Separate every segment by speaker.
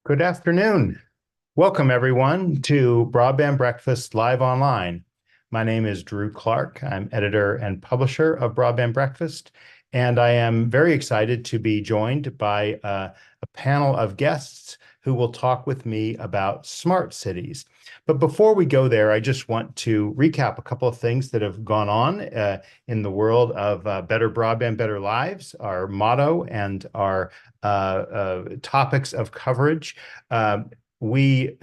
Speaker 1: Good afternoon. Welcome, everyone, to Broadband Breakfast Live Online. My name is Drew Clark. I'm editor and publisher of Broadband Breakfast, and I am very excited to be joined by a panel of guests who will talk with me about smart cities. But before we go there, I just want to recap a couple of things that have gone on in the world of Better Broadband, Better Lives, our motto and our topics of coverage. We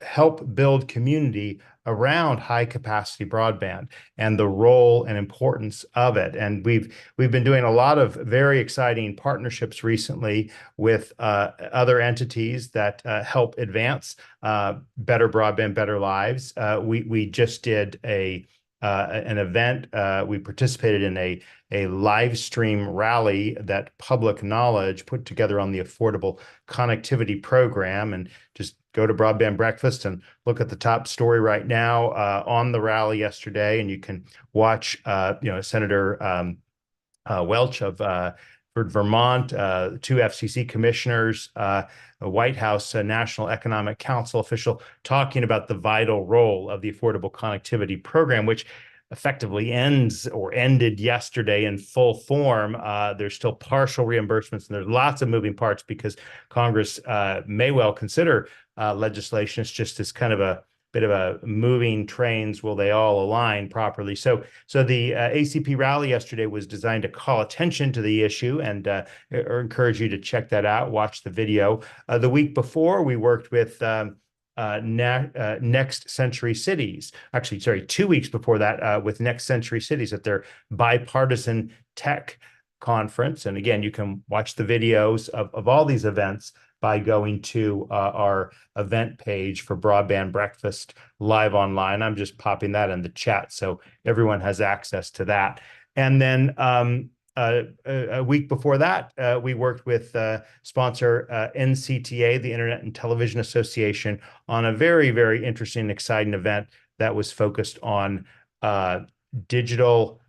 Speaker 1: help build community around high capacity broadband and the role and importance of it. And we've been doing a lot of very exciting partnerships recently with other entities that help advance better broadband, better lives. We just did an event. We participated in a live stream rally that Public Knowledge put together on the Affordable Connectivity Program. And just go to Broadband Breakfast and look at the top story right now on the rally yesterday, and you can watch Senator Welch of Vermont, two FCC commissioners, a White House National Economic Council official talking about the vital role of the Affordable Connectivity Program, which effectively ends or ended yesterday in full form. There's still partial reimbursements, and there's lots of moving parts because Congress may well consider legislation. It's just this kind of a bit of a moving trains. Will they all align properly? So the ACP rally yesterday was designed to call attention to the issue and or encourage you to check that out, watch the video. The week before, we worked with Next Century Cities. Actually, sorry, 2 weeks before that with Next Century Cities at their bipartisan tech conference. And again, you can watch the videos of all these events by going to our event page for Broadband Breakfast Live Online. I'm just popping that in the chat so everyone has access to that. And then a week before that, we worked with sponsor NCTA, the Internet and Television Association, on a very, very interesting and exciting event that was focused on digital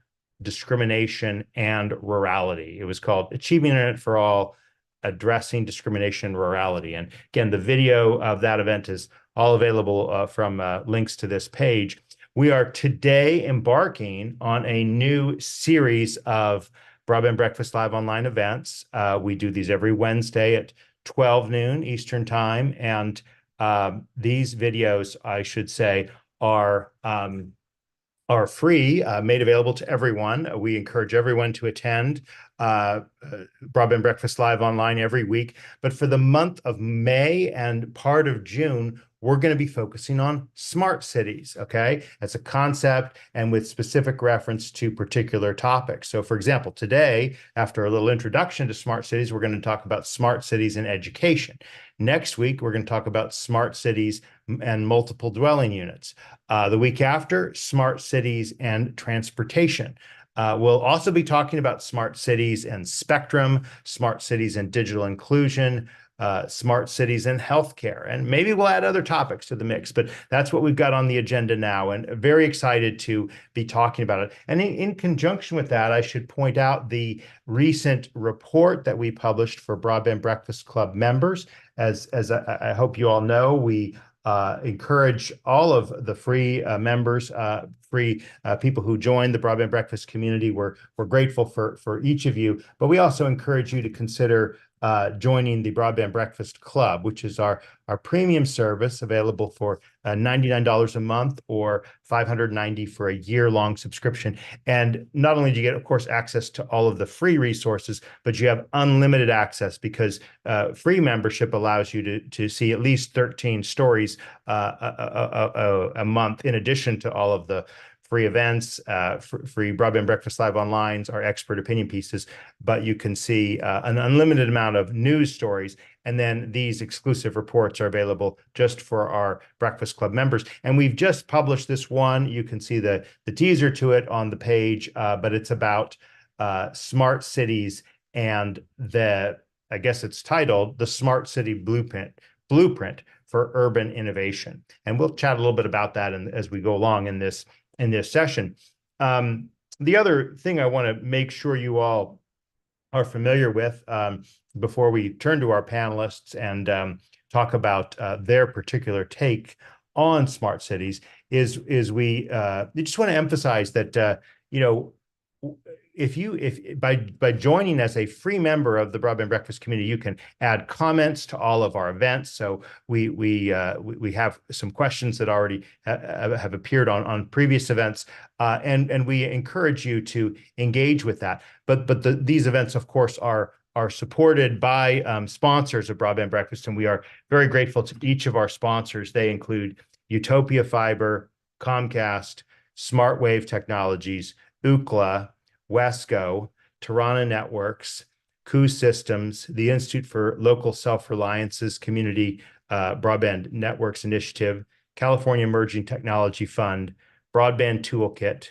Speaker 1: discrimination and rurality. It was called Achieving Internet for All, Addressing Discrimination and Rurality. And again, the video of that event is all available from links to this page. We are today embarking on a new series of Broadband Breakfast Live Online events. We do these every Wednesday at 12 noon Eastern Time. And these videos, I should say, are free, made available to everyone. We encourage everyone to attend Broadband Breakfast Live Online every week. But for the month of May and part of June, we're going to be focusing on smart cities, okay? That's a concept and with specific reference to particular topics. So for example, today, after a little introduction to smart cities, we're going to talk about smart cities in education. Next week, we're going to talk about smart cities and multiple dwelling units. The week after, smart cities and transportation. We'll also be talking about smart cities and spectrum, smart cities and digital inclusion, smart cities and healthcare, and maybe we'll add other topics to the mix, but that's what we've got on the agenda now, and very excited to be talking about it. And in conjunction with that, I should point out the recent report that we published for Broadband Breakfast Club members. As I hope you all know, we encourage all of the free members, free people who join the Broadband Breakfast community. We're grateful for each of you, but we also encourage you to consider joining the Broadband Breakfast Club, which is our premium service available for $99 a month or $590 for a year-long subscription. And not only do you get, of course, access to all of the free resources, but you have unlimited access because free membership allows you to see at least 13 stories a month, in addition to all of the free events, free Broadband Breakfast Live Online, our expert opinion pieces, but you can see an unlimited amount of news stories. And then these exclusive reports are available just for our Breakfast Club members. And we've just published this one. You can see the teaser to it on the page, but it's about smart cities and I guess it's titled The Smart City Blueprint for Urban Innovation. And we'll chat a little bit about that as we go along in this session. The other thing I want to make sure you all are familiar with before we turn to our panelists and talk about their particular take on smart cities, is we just want to emphasize that you know, if by joining as a free member of the Broadband Breakfast community, you can add comments to all of our events. So we have some questions that already have appeared on previous events, and we encourage you to engage with that. But these events, of course, are supported by sponsors of Broadband Breakfast, and we are very grateful to each of our sponsors. They include Utopia Fiber, Comcast, SmartWave Technologies, Ookla, Wesco, Tirana Networks, Coup Systems, the Institute for Local Self-Reliance's Community Broadband Networks Initiative, California Emerging Technology Fund, Broadband Toolkit,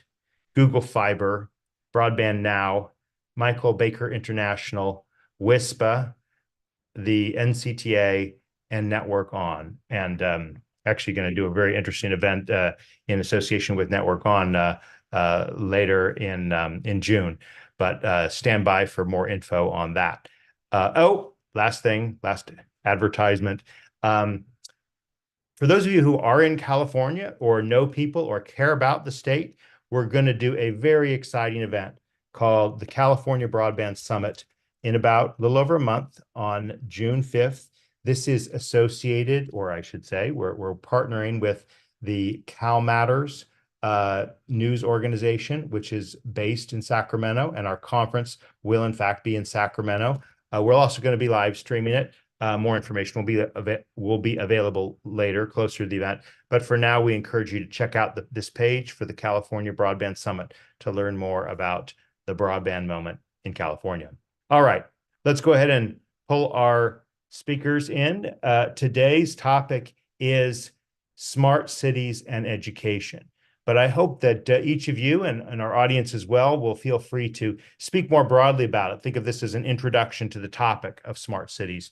Speaker 1: Google Fiber, Broadband Now, Michael Baker International, WISPA, the NCTA, and Network On. And actually going to do a very interesting event in association with Network On later in June. But stand by for more info on that. Last advertisement. For those of you who are in California or know people or care about the state, we're going to do a very exciting event called the California Broadband Summit in about a little over a month on June 5th. This is associated, or I should say, we're partnering with the Cal Matters news organization, which is based in Sacramento, and our conference will in fact be in Sacramento. We're also going to be live streaming it. More information will be available later, closer to the event. But for now, we encourage you to check out this page for the California Broadband Summit to learn more about the broadband moment in California. All right, let's go ahead and pull our speakers in. Today's topic is smart cities and education. But I hope that each of you and our audience as well will feel free to speak more broadly about it. Think of this as an introduction to the topic of smart cities.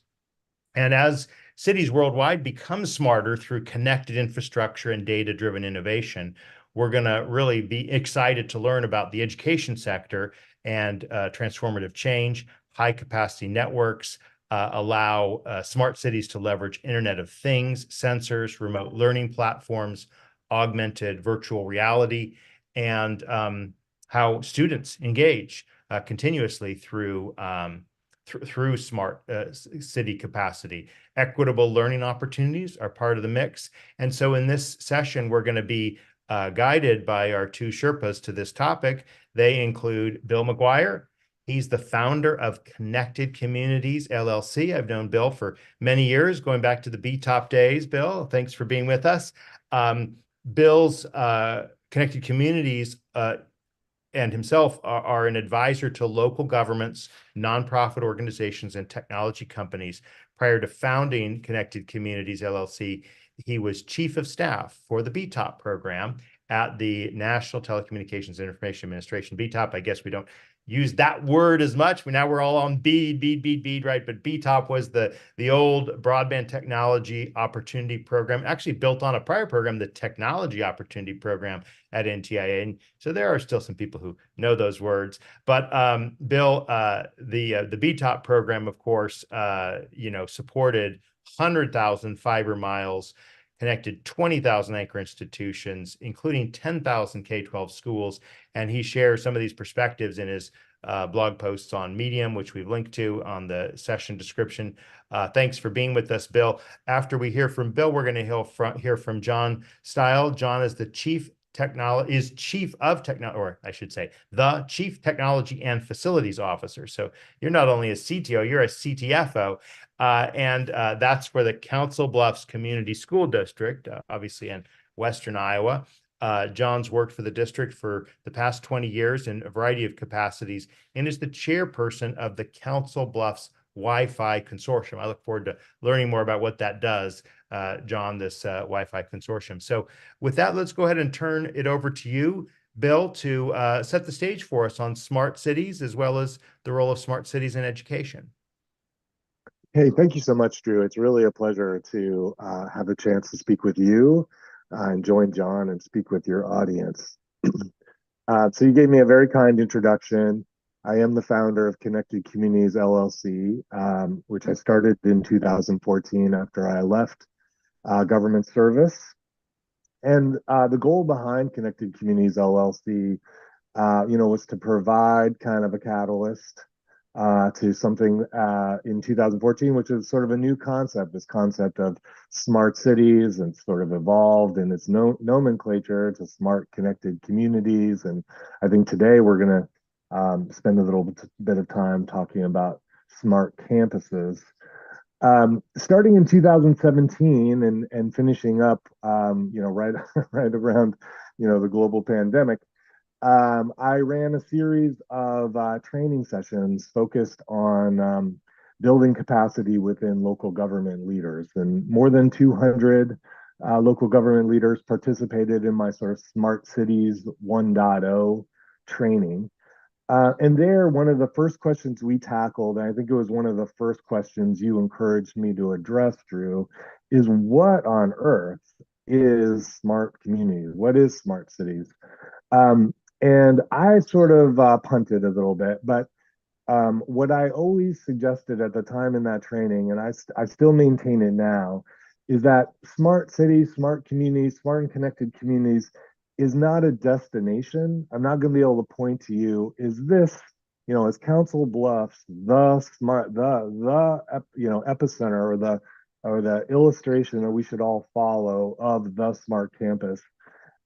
Speaker 1: And as cities worldwide become smarter through connected infrastructure and data-driven innovation, we're going to really be excited to learn about the education sector and transformative change. High-capacity networks allow smart cities to leverage Internet of Things, sensors, remote learning platforms, augmented virtual reality, and how students engage continuously through smart city capacity. Equitable learning opportunities are part of the mix. And so in this session, we're going to be guided by our two Sherpas to this topic. They include Bill McGuire. He's the founder of Connected Communities, LLC. I've known Bill for many years, going back to the BTOP days. Bill, thanks for being with us. Bill's Connected Communities and himself are an advisor to local governments, nonprofit organizations, and technology companies. Prior to founding Connected Communities, LLC, he was chief of staff for the BTOP program at the National Telecommunications and Information Administration. BTOP, I guess we don't use that word as much. Now we're all on BEAD, right? But BTOP was the old Broadband Technology Opportunity Program, actually built on a prior program, the Technology Opportunity Program at NTIA. And so there are still some people who know those words. But Bill, the BTOP program, of course, supported 100,000 fiber miles, connected 20,000 anchor institutions, including 10,000 K-12 schools. And he shares some of these perspectives in his blog posts on Medium, which we've linked to on the session description. Thanks for being with us, Bill. After we hear from Bill, we're going to hear from John Stile. John is the chief of technology, or I should say, the Chief Technology and Facilities Officer. So you're not only a CTO, you're a CTFO. And that's for the Council Bluffs Community School District, obviously in Western Iowa. John's worked for the district for the past 20 years in a variety of capacities and is the chairperson of the Council Bluffs Wi-Fi Consortium. I look forward to learning more about what that does, John, this Wi-Fi Consortium. So with that, let's go ahead and turn it over to you, Bill, to set the stage for us on smart cities, as well as the role of smart cities in education.
Speaker 2: Hey, thank you so much, Drew. It's really a pleasure to have a chance to speak with you and join John and speak with your audience. So you gave me a very kind introduction. I am the founder of Connected Communities LLC, which I started in 2014 after I left government service. And the goal behind Connected Communities LLC, was to provide kind of a catalyst to something in 2014, which is sort of a new concept, this concept of smart cities, and sort of evolved in its nomenclature to smart connected communities. And I think today we're going to spend a little bit of time talking about smart campuses. Starting in 2017 and finishing up, right right around, the global pandemic, I ran a series of training sessions focused on building capacity within local government leaders. And more than 200 local government leaders participated in my sort of Smart Cities 1.0 training. And there, one of the first questions we tackled, and I think it was one of the first questions you encouraged me to address, Drew, is what on earth is smart communities? What is smart cities? Um, and I sort of punted a little bit, but what I always suggested at the time in that training, and I still maintain it now, is that smart cities, smart communities, smart and connected communities is not a destination. I'm not going to be able to point to you, is this, is Council Bluffs the smart, epicenter, or the illustration that we should all follow of the smart campus.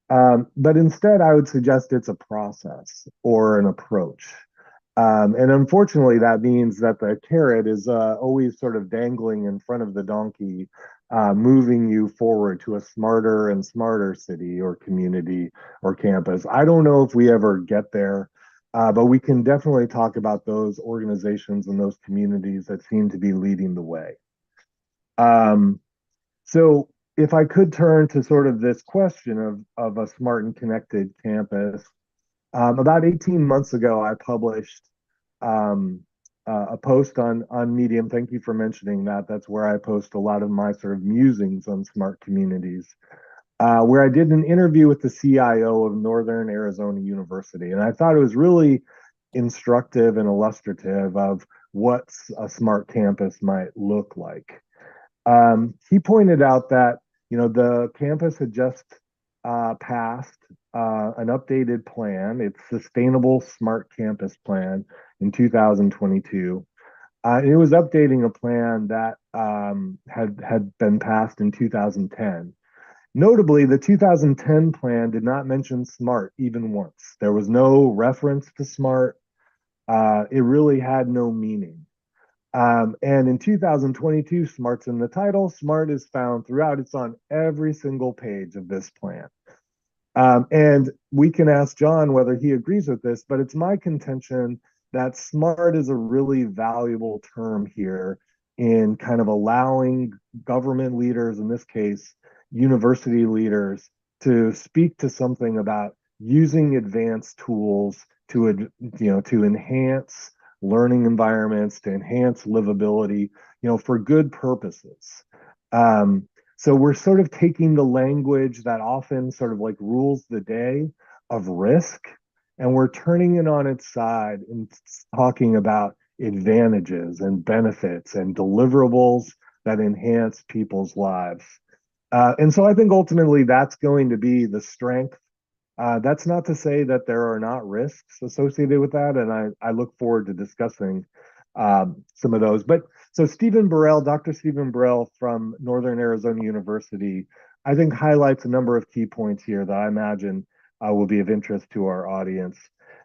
Speaker 2: But instead, I would suggest it's a process or an approach. And unfortunately, that means that the carrot is always sort of dangling in front of the donkey, moving you forward to a smarter and smarter city or community or campus. I don't know if we ever get there, but we can definitely talk about those organizations and those communities that seem to be leading the way. Um, so if I could turn to sort of this question of a smart and connected campus, about 18 months ago, I published a post on Medium. Thank you for mentioning that. That's where I post a lot of my sort of musings on smart communities, where I did an interview with the CIO of Northern Arizona University. And I thought it was really instructive and illustrative of what a smart campus might look like. He pointed out that the campus had just passed an updated plan, its Sustainable Smart Campus Plan in 2022. It was updating a plan that had been passed in 2010. Notably, the 2010 plan did not mention SMART even once. There was no reference to SMART. It really had no meaning. And in 2022, SMART's in the title. SMART is found throughout. It's on every single page of this plan. And we can ask John whether he agrees with this, but it's my contention that SMART is a really valuable term here in kind of allowing government leaders, in this case, university leaders, to speak to something about using advanced tools to enhance learning environments, to enhance livability, for good purposes. Um, so we're sort of taking the language that often sort of like rules the day of risk, and we're turning it on its side and talking about advantages and benefits and deliverables that enhance people's lives. And so I think ultimately that's going to be the strength. That's not to say that there are not risks associated with that, and I look forward to discussing some of those. But so Dr. Stephen Burrell from Northern Arizona University, I think highlights a number of key points here that I imagine will be of interest to our audience.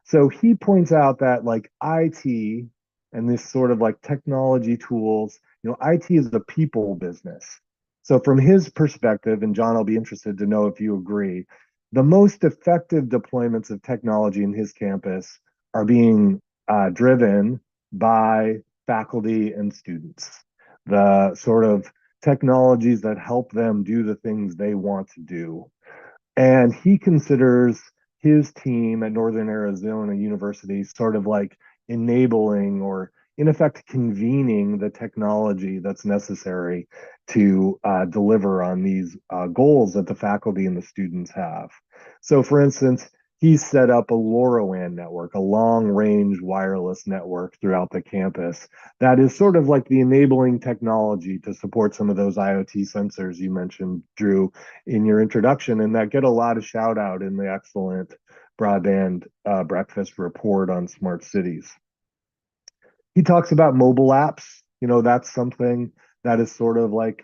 Speaker 2: So he points out that like IT and this sort of like technology tools, IT is a people business. So from his perspective, and John, I'll be interested to know if you agree, the most effective deployments of technology in his campus are being driven by faculty and students. The sort of technologies that help them do the things they want to do. And he considers his team at Northern Arizona University sort of like enabling or, in effect, convening the technology that's necessary to deliver on these goals that the faculty and the students have. So, for instance, he set up a LoRaWAN network, a long range wireless network throughout the campus that is sort of like the enabling technology to support some of those IoT sensors you mentioned, Drew, in your introduction, and that get a lot of shout out in the excellent broadband breakfast report on smart cities. He talks about mobile apps. That's something that is sort of like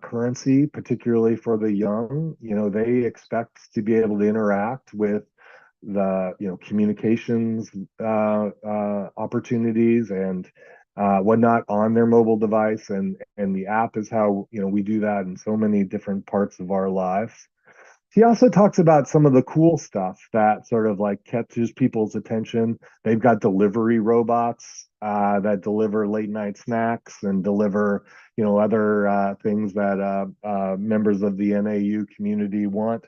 Speaker 2: currency, particularly for the young. They expect to be able to interact with the communications opportunities and whatnot on their mobile device, and the app is how we do that in so many different parts of our lives. He also talks about some of the cool stuff that sort of like catches people's attention. They've got delivery robots that deliver late night snacks and deliver, other things that members of the NAU community want.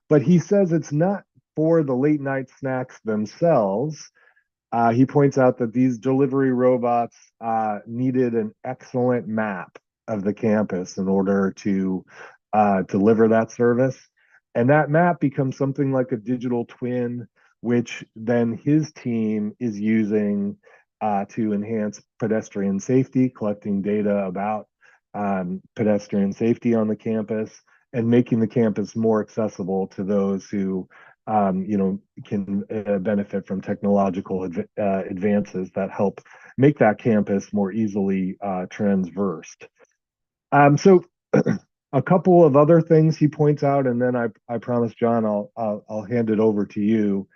Speaker 2: But he says it's not for the late night snacks themselves. He points out that these delivery robots needed an excellent map of the campus in order to deliver that service. And that map becomes something like a digital twin, which then his team is using to enhance pedestrian safety, collecting data about pedestrian safety on the campus and making the campus more accessible to those who can benefit from technological advances that help make that campus more easily transversed. So a couple of other things he points out, and then I promise, John, I'll hand it over to you.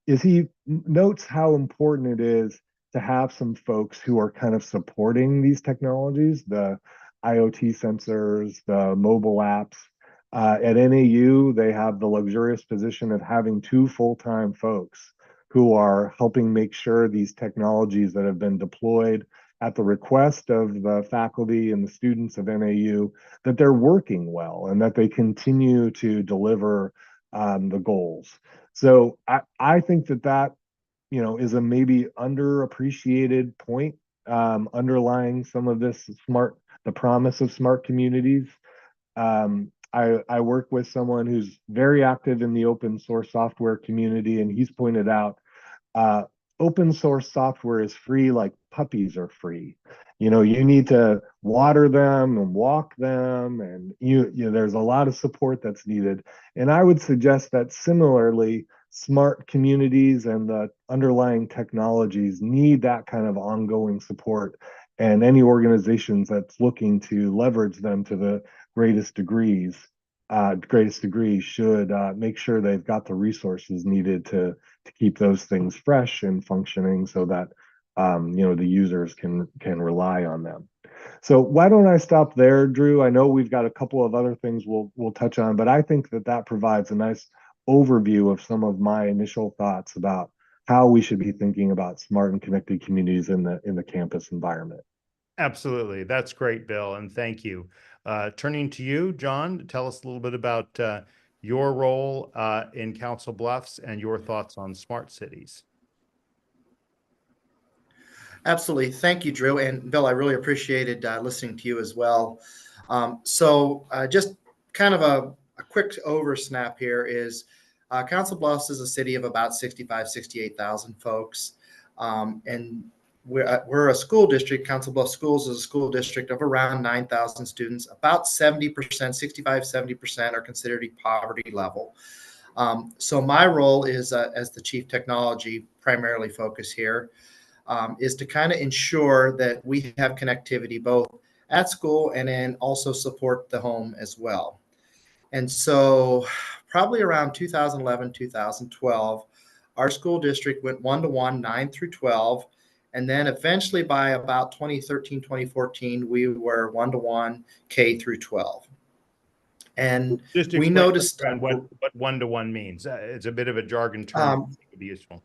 Speaker 2: Is he notes how important it is to have some folks who are kind of supporting these technologies, the IoT sensors, the mobile apps. At NAU, they have the luxurious position of having two full-time folks who are helping make sure these technologies that have been deployed at the request of the faculty and the students of NAU, that they're working well and that they continue to deliver the goals. So I think that is a maybe underappreciated point underlying some of this the promise of smart communities. I work with someone who's very active in the open source software community, and he's pointed out uh, open source software is free like puppies are free. You need to water them and walk them, and there's a lot of support that's needed. And I would suggest that similarly, smart communities and the underlying technologies need that kind of ongoing support. And any organizations that's looking to leverage them to the greatest degree should make sure they've got the resources needed to keep those things fresh and functioning so that the users can rely on them. So why don't I stop there, Drew? I know we've got a couple of other things we'll touch on, but I think that provides a nice overview of some of my initial thoughts about how we should be thinking about smart and connected communities in the campus environment.
Speaker 1: Absolutely. That's great, Bill, and thank you. Turning to you, John, tell us a little bit about your role in Council Bluffs and your thoughts on smart cities.
Speaker 3: Absolutely. Thank you, Drew. And Bill, I really appreciated listening to you as well. Just kind of a quick oversnap here is Council Bluffs is a city of about 68,000 folks. And we're a school district. Council Bluffs Schools is a school district of around 9,000 students. About 70%, 70% are considered a poverty level. So my role is as the chief technology primarily focus here. Is to kind of ensure that we have connectivity both at school and then also support the home as well. And so probably around 2011, 2012, our school district went one-to-one, 9 through 12. And then eventually by about 2013, 2014, we were one-to-one K through 12. And
Speaker 1: Just
Speaker 3: we
Speaker 1: explain
Speaker 3: noticed
Speaker 1: what one-to-one means. It's a bit of a jargon term. It could be useful.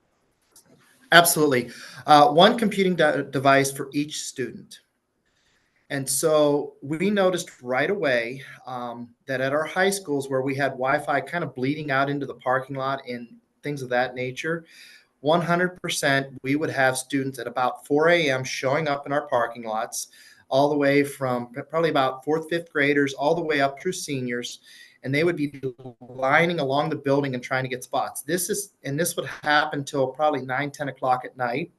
Speaker 3: Absolutely. One computing device for each student. And so we noticed right away that at our high schools where we had Wi-Fi kind of bleeding out into the parking lot and things of that nature, 100% we would have students at about 4 a.m. showing up in our parking lots, all the way from probably about fourth, fifth graders, all the way up through seniors. and they would be lining along the building and trying to get spots. This would happen till probably 9, 10 o'clock at night.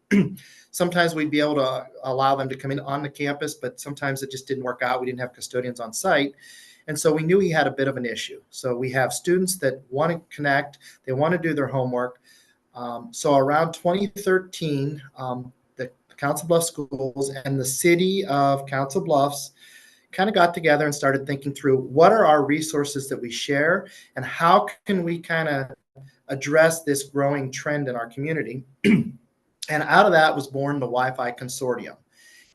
Speaker 3: Sometimes we'd be able to allow them to come in on the campus, but sometimes it just didn't work out. We didn't have custodians on site. And so we knew he had a bit of an issue. So we have students that want to connect, they want to do their homework. So around 2013, the Council Bluffs schools and the city of Council Bluffs kind of got together and started thinking through what are our resources that we share and how can we kind of address this growing trend in our community. And out of that was born the Wi-Fi Consortium.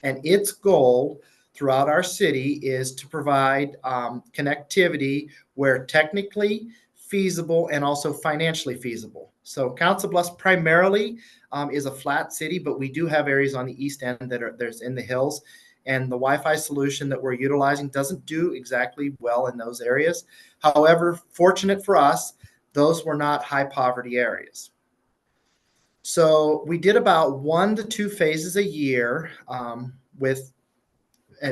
Speaker 3: And its goal throughout our city is to provide connectivity where technically feasible and also financially feasible. So Council Bluffs primarily is a flat city, but we do have areas on the east end there's in the hills. And the Wi-Fi solution that we're utilizing doesn't do exactly well in those areas. However, fortunate for us, those were not high poverty areas. So we did about 1 to 2 phases a year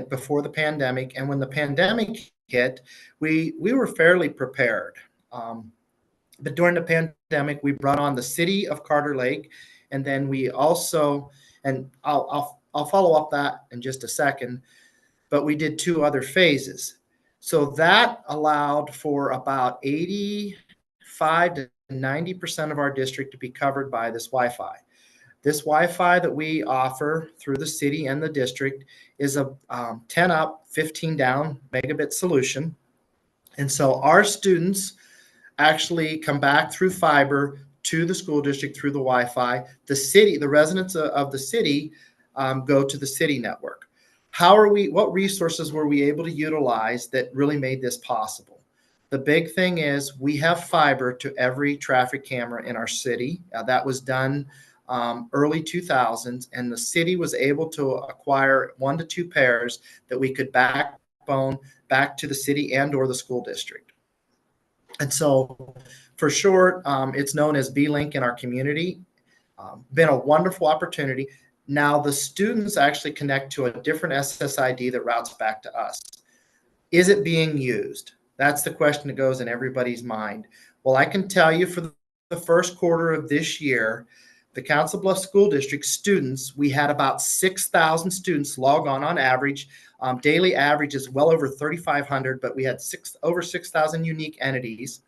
Speaker 3: before the pandemic. And when the pandemic hit, we were fairly prepared. But during the pandemic, we brought on the city of Carter Lake. And then we also, and I'll follow up that in just a second, but we did 2 other phases. So that allowed for about 85 to 90% of our district to be covered by this Wi-Fi. This Wi-Fi that we offer through the city and the district is a 10 up, 15 down megabit solution. And so our students actually come back through fiber to the school district through the Wi-Fi. The city, the residents of the city go to the city network. What resources were we able to utilize that really made this possible? The big thing is we have fiber to every traffic camera in our city. That was done early 2000s, and the city was able to acquire 1 to 2 pairs that we could backbone back to the city and or the school district. And so for short, it's known as B-Link in our community. Been a wonderful opportunity. Now the students actually connect to a different SSID that routes back to us. Is it being used? That's the question that goes in everybody's mind. Well, I can tell you for the first quarter of this year, the Council Bluffs School District students, we had about 6,000 students log on average. Daily average is well over 3,500, but we had over 6,000 unique entities.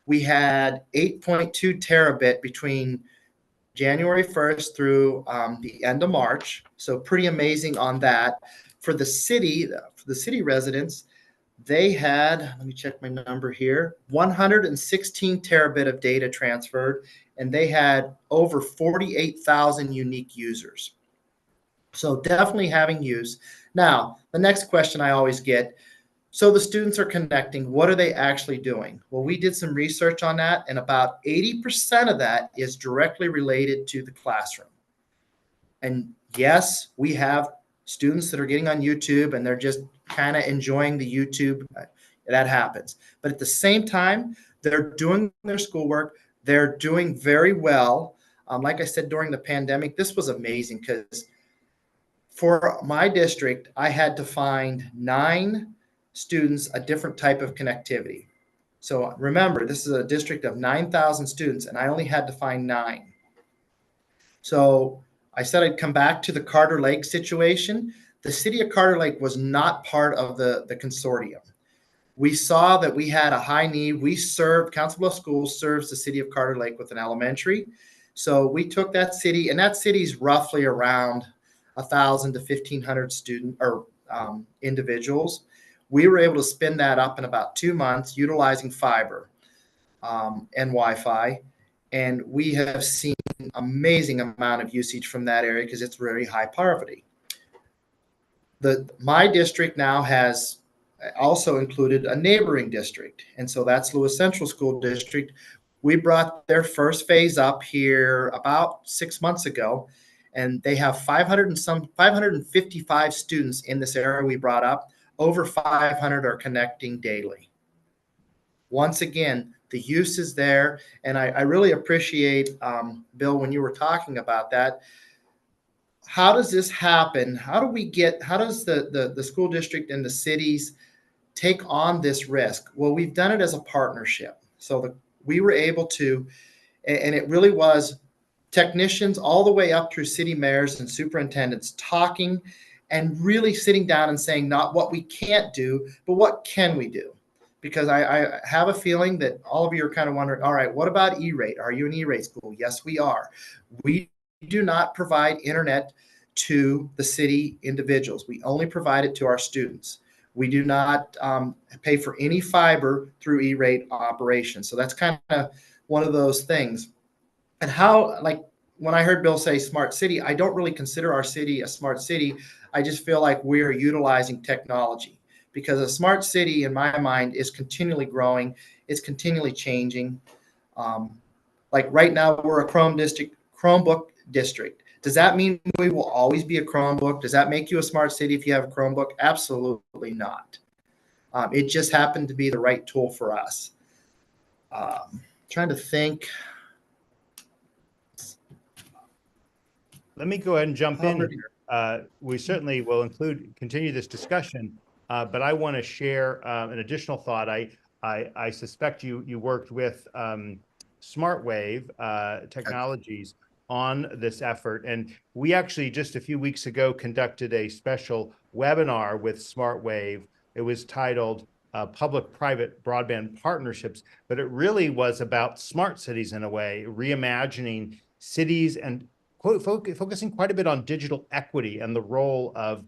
Speaker 3: We had 8.2 terabit between January 1st through the end of March. So pretty amazing on that. For the city residents, they had, let me check my number here, 116 terabit of data transferred, and they had over 48,000 unique users. So definitely having use. Now, the next question I always get, so the students are connecting, what are they actually doing? Well, we did some research on that, and about 80% of that is directly related to the classroom. And yes, we have students that are getting on YouTube and they're just kind of enjoying the YouTube. That happens. But at the same time, they're doing their schoolwork. They're doing very well. Like I said, during the pandemic, this was amazing because for my district, I had to find 9 students a different type of connectivity. So remember, this is a district of 9,000 students, and I only had to find 9. So I said I'd come back to the Carter Lake situation. The city of Carter Lake was not part of the consortium. We saw that we had a high need. Council Bluffs Schools serves the city of Carter Lake with an elementary. So we took that city, and that city's roughly around 1,000 to 1,500 student or individuals. We were able to spin that up in about 2 months utilizing fiber and Wi-Fi. And we have seen an amazing amount of usage from that area because it's very high poverty. My district now has also included a neighboring district. And so that's Lewis Central School District. We brought their first phase up here about 6 months ago, and they have 555 students in this area we brought up. Over 500 are connecting daily. Once again, the use is there, and I really appreciate, Bill, when you were talking about that. How does this happen? How does the school district and the cities take on this risk? Well, we've done it as a partnership. So we were able to, and it really was technicians all the way up through city mayors and superintendents talking and really sitting down and saying not what we can't do, but what can we do? Because I have a feeling that all of you are kind of wondering, all right, what about E-rate? Are you an E-rate school? Yes, we are. We do not provide internet to the city individuals. We only provide it to our students. We do not pay for any fiber through E-rate operations. So that's kind of one of those things. And how, like, when I heard Bill say smart city, I don't really consider our city a smart city. I just feel like we're utilizing technology, because a smart city, in my mind, is continually growing. It's continually changing. Like right now, we're a Chromebook district. Does that mean we will always be a Chromebook? Does that make you a smart city if you have a Chromebook? Absolutely not. It just happened to be the right tool for us. Trying to think.
Speaker 1: Let me go ahead and jump in here. We certainly will continue this discussion, but I want to share an additional thought. I suspect you worked with SmartWave Technologies on this effort, and we actually just a few weeks ago conducted a special webinar with SmartWave. It was titled Public-Private Broadband Partnerships, but it really was about smart cities in a way, reimagining cities and focusing quite a bit on digital equity and the role of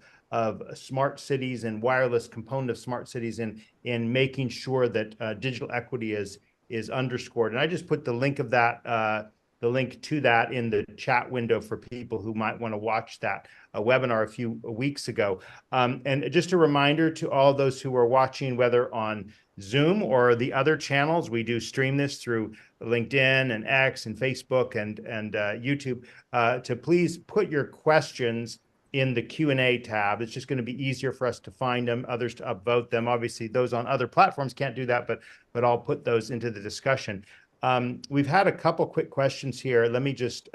Speaker 1: smart cities and wireless component of smart cities in making sure that digital equity is underscored. And I just put the link of that, the link to that in the chat window for people who might want to watch that webinar a few weeks ago. And just a reminder to all those who are watching, whether on Zoom or the other channels, we do stream this through LinkedIn and X and Facebook and YouTube, to please put your questions in the Q&A tab. It's just going to be easier for us to find them, others to upvote them. Obviously, those on other platforms can't do that, but I'll put those into the discussion. We've had a couple quick questions here. Let me just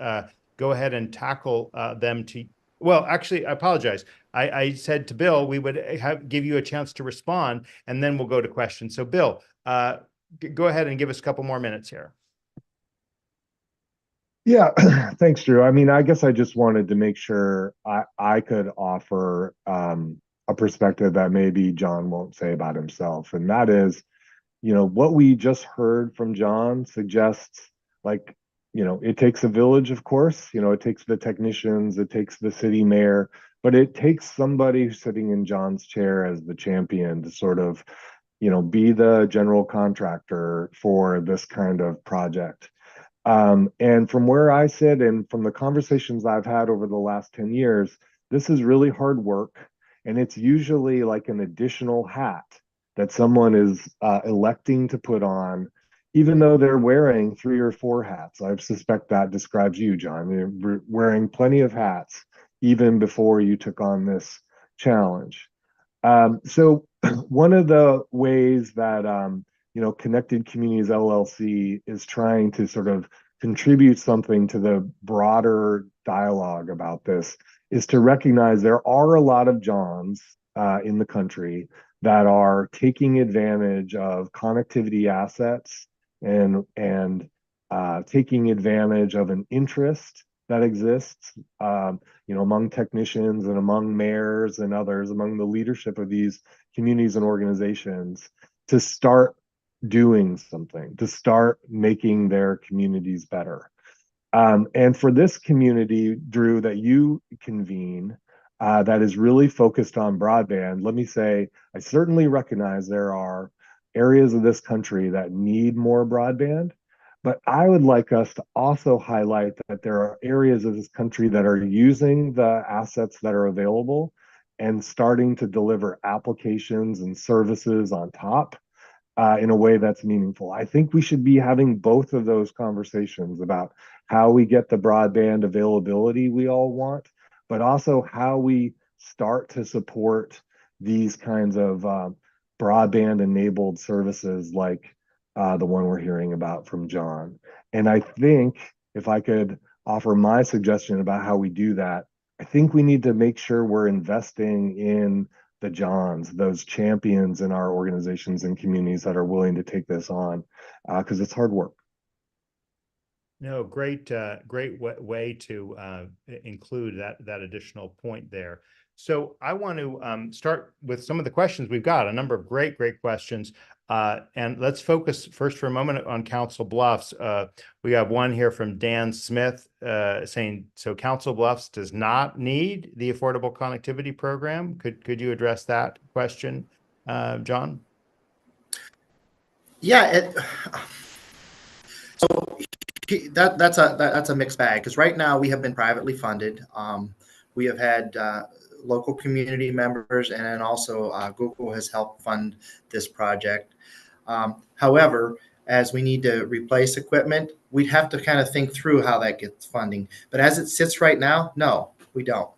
Speaker 1: go ahead and tackle them to. Well, actually, I apologize. I said to Bill we would give you a chance to respond, and then we'll go to questions. So, Bill, go ahead and give us a couple more minutes here.
Speaker 2: Yeah, thanks, Drew. I mean, I guess I just wanted to make sure I could offer a perspective that maybe John won't say about himself, and that is, what we just heard from John suggests, like, it takes a village, of course. It takes the technicians, it takes the city mayor, but it takes somebody who's sitting in John's chair as the champion to sort of, be the general contractor for this kind of project. And from where I sit and from the conversations I've had over the last 10 years, this is really hard work. And it's usually like an additional hat that someone is electing to put on, even though they're wearing 3 or 4 hats. I suspect that describes you, John. You're wearing plenty of hats even before you took on this challenge. So one of the ways that Connected Communities LLC is trying to sort of contribute something to the broader dialogue about this is to recognize there are a lot of Johns in the country that are taking advantage of connectivity assets and taking advantage of an interest that exists, among technicians and among mayors and others, among the leadership of these communities and organizations, to start doing something, to start making their communities better. And for this community, Drew, that you convene, that is really focused on broadband, let me say, I certainly recognize there are areas of this country that need more broadband, but I would like us to also highlight that there are areas of this country that are using the assets that are available and starting to deliver applications and services on top in a way that's meaningful. I think we should be having both of those conversations about how we get the broadband availability we all want, but also how we start to support these kinds of broadband enabled services like the one we're hearing about from John. And I think if I could offer my suggestion about how we do that, I think we need to make sure we're investing in the Johns, those champions in our organizations and communities that are willing to take this on, because it's hard work.
Speaker 1: No, great way to include that additional point there. So I want to start with some of the questions we've got, a number of great questions. And let's focus first for a moment on Council Bluffs. We have one here from Dan Smith saying, so Council Bluffs does not need the Affordable Connectivity Program. Could you address that question, John?
Speaker 3: Yeah, so that's a mixed bag, because right now we have been privately funded. We have had local community members, and then also Google has helped fund this project. However, as we need to replace equipment, we'd have to kind of think through how that gets funding. But as it sits right now, no, we don't.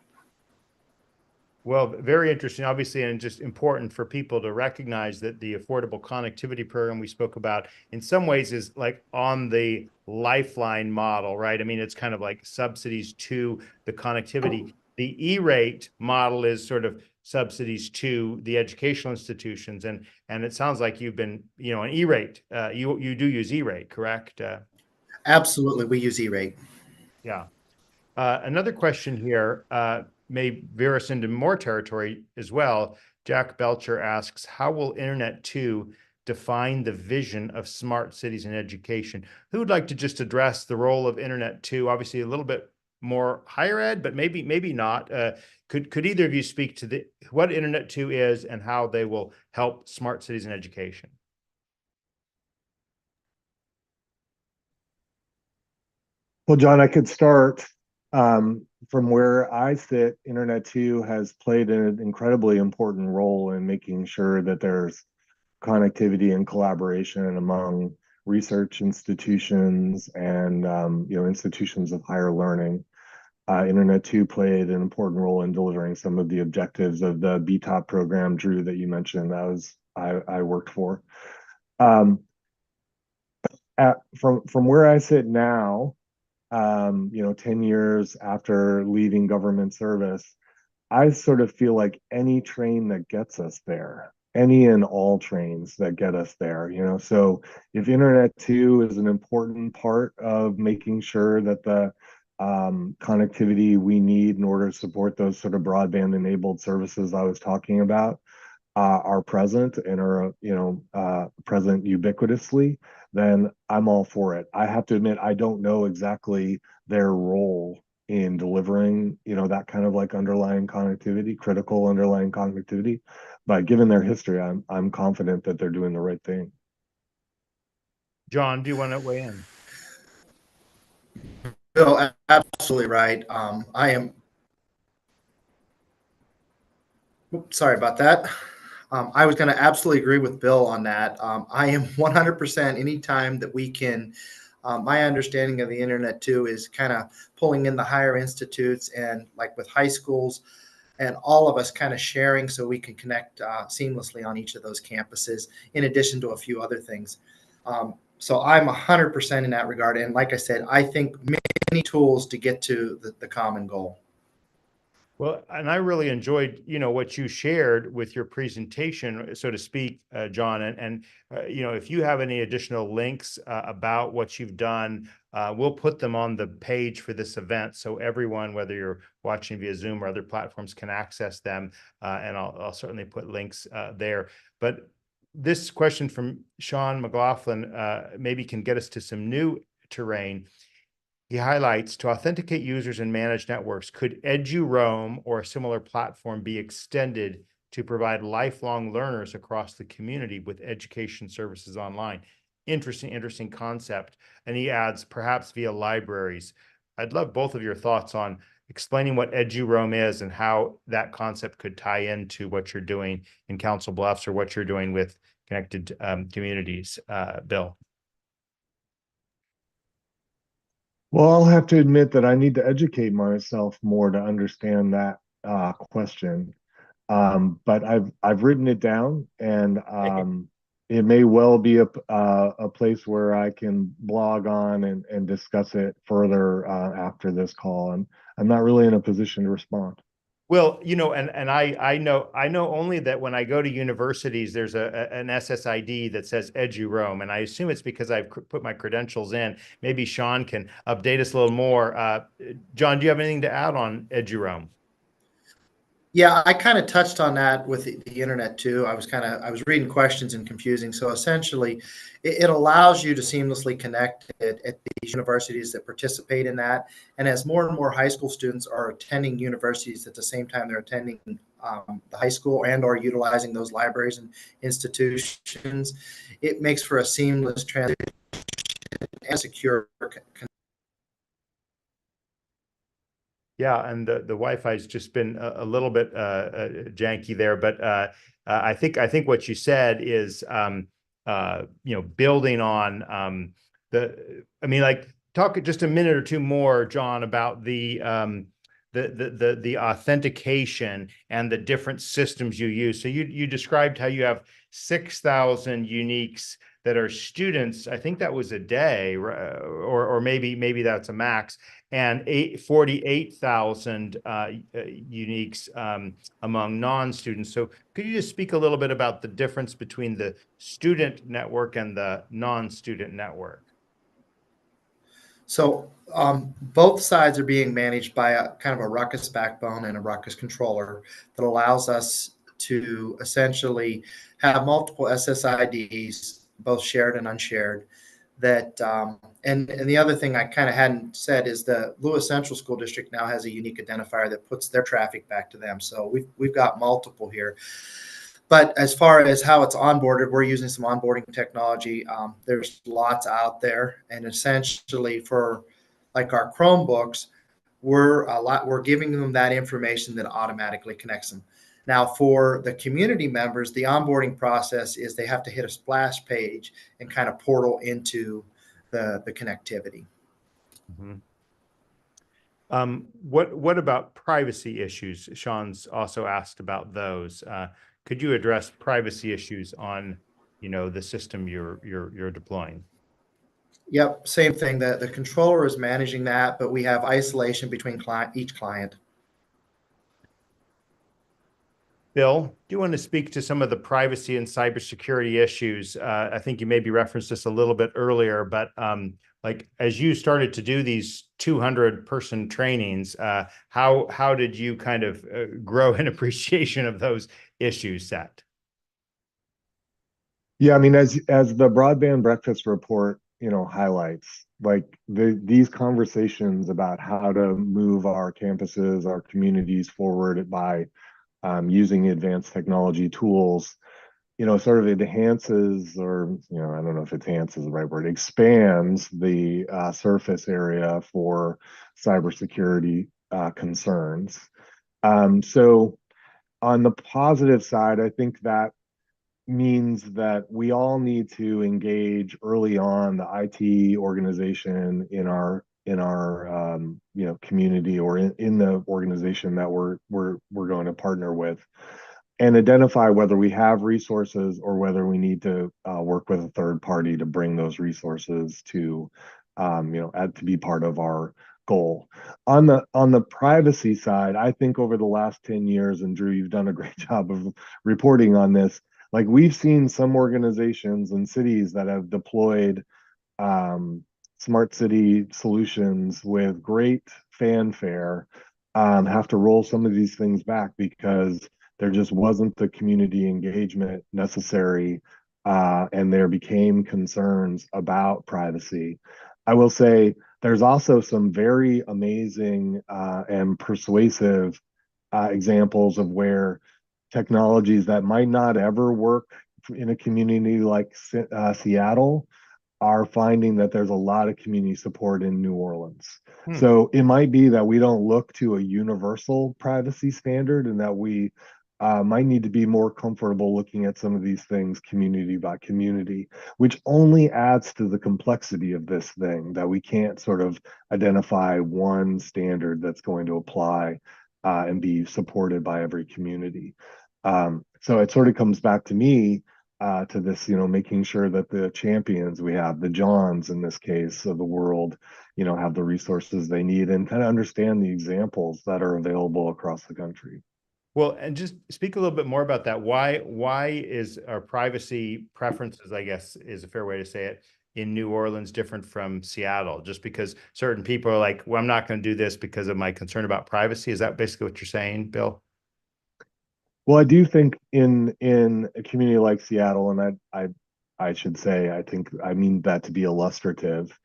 Speaker 1: Well, very interesting, obviously, and just important for people to recognize that the Affordable Connectivity Program we spoke about in some ways is like on the Lifeline model, right? I mean, it's kind of like subsidies to the connectivity. The E-rate model is sort of subsidies to the educational institutions, and it sounds like you've been, an E-rate. You do use E-rate, correct?
Speaker 3: Absolutely, we use E-rate.
Speaker 1: Yeah. Another question here may veer us into more territory as well. Jack Belcher asks, how will Internet 2 define the vision of smart cities in education? Who would like to just address the role of Internet 2? Obviously, a little bit more higher ed, but maybe not. Could either of you speak to what Internet 2 is and how they will help smart cities in education?
Speaker 2: Well, John, I could start. From where I sit, Internet 2 has played an incredibly important role in making sure that there's connectivity and collaboration among research institutions and institutions of higher learning. Internet 2 played an important role in delivering some of the objectives of the BTOP program, Drew, that you mentioned. I worked for. From where I sit now, 10 years after leaving government service, I sort of feel like any train that gets us there, any and all trains that get us there, so if Internet 2 is an important part of making sure that the connectivity we need in order to support those sort of broadband enabled services I was talking about are present and are present ubiquitously, then I'm all for it. I have to admit I don't know exactly their role in delivering that kind of like underlying connectivity, critical underlying connectivity, but given their history, I'm confident that they're doing the right thing.
Speaker 1: John, do you want to weigh in?
Speaker 3: Bill, absolutely right. I am. Sorry about that. I was going to absolutely agree with Bill on that. I am 100% anytime that we can. My understanding of the Internet 2 is kind of pulling in the higher institutes and like with high schools and all of us kind of sharing so we can connect seamlessly on each of those campuses, in addition to a few other things. So I'm 100% in that regard. And like I said, I think many tools to get to the common goal.
Speaker 1: Well, and I really enjoyed, what you shared with your presentation, so to speak, John. And if you have any additional links about what you've done, we'll put them on the page for this event, so everyone, whether you're watching via Zoom or other platforms, can access them. And I'll certainly put links there. But this question from Sean McLaughlin maybe can get us to some new terrain. He highlights, to authenticate users and manage networks, could EduRoam or a similar platform be extended to provide lifelong learners across the community with education services online? Interesting concept. And he adds, perhaps via libraries. I'd love both of your thoughts on explaining what EduRoam is and how that concept could tie into what you're doing in Council Bluffs or what you're doing with Connected Communities, Bill.
Speaker 2: Well, I'll have to admit that I need to educate myself more to understand that question. But I've written it down, and it may well be a place where I can blog on and discuss it further after this call. I'm not really in a position to respond.
Speaker 1: Well, and I know only that when I go to universities, there's an SSID that says EduRoam, and I assume it's because I've put my credentials in. Maybe Sean can update us a little more. John, do you have anything to add on EduRoam?
Speaker 3: Yeah, I kind of touched on that with the internet too. I was reading questions and confusing. So essentially, it allows you to seamlessly connect at these universities that participate in that. And as more and more high school students are attending universities at the same time they're attending the high school and or utilizing those libraries and institutions, it makes for a seamless transition and secure.
Speaker 1: Yeah, and the Wi-Fi's just been a little bit janky there, but I think what you said is building on I mean, like, talk just a minute or two more, John, about the authentication and the different systems you use. So you described how you have 6,000 uniques that are students. I think that was a day, or maybe that's a max, and 48,000 uniques among non-students. So could you just speak a little bit about the difference between the student network and the non-student network?
Speaker 3: So both sides are being managed by a kind of a ruckus backbone and a ruckus controller that allows us to essentially have multiple SSIDs, both shared and unshared. That and the other thing I kind of hadn't said is the Lewis Central School District now has a unique identifier that puts their traffic back to them. So we've got multiple here. But as far as how it's onboarded, we're using some onboarding technology. There's lots out there, and essentially for like our Chromebooks, we're giving them that information that automatically connects them. Now, for the community members, the onboarding process is they have to hit a splash page and kind of portal into the connectivity.
Speaker 1: Mm-hmm. What about privacy issues? Sean's also asked about those. Could you address privacy issues on, the system you're deploying?
Speaker 3: Yep, same thing. The controller is managing that, but we have isolation between each client.
Speaker 1: Bill, do you want to speak to some of the privacy and cybersecurity issues? I think you maybe referenced this a little bit earlier, but like, as you started to do these 200-person trainings, how did you kind of grow an appreciation of those issues set?
Speaker 2: Yeah, I mean, as the broadband breakfast report, highlights, like these conversations about how to move our campuses, our communities forward by using advanced technology tools, sort of enhances, or I don't know if enhances the right word, expands the surface area for cybersecurity concerns. So on the positive side, I think that means that we all need to engage early on the IT organization in our community, or in the organization that we're going to partner with, and identify whether we have resources or whether we need to work with a third party to bring those resources to to be part of our goal. On the privacy side, I think over the last 10 years, and Drew, you've done a great job of reporting on this, like, we've seen some organizations and cities that have deployed smart city solutions with great fanfare have to roll some of these things back because there just wasn't the community engagement necessary, and there became concerns about privacy. I will say there's also some very amazing and persuasive examples of where technologies that might not ever work in a community like Seattle are finding that there's a lot of community support in New Orleans. So it might be that we don't look to a universal privacy standard, and that we might need to be more comfortable looking at some of these things community by community, which only adds to the complexity of this thing, that we can't sort of identify one standard that's going to apply and be supported by every community. So it sort of comes back to me to this, making sure that the champions we have, the Johns in this case of the world, have the resources they need and kind of understand the examples that are available across the country.
Speaker 1: Well, and just speak a little bit more about that. Why is our privacy preferences, I guess is a fair way to say it, in New Orleans different from Seattle? Just because certain people are like, well, I'm not going to do this because of my concern about privacy. Is that basically what you're saying, Bill?
Speaker 2: Well, I do think in a community like Seattle, and I should say, I think I mean that to be illustrative.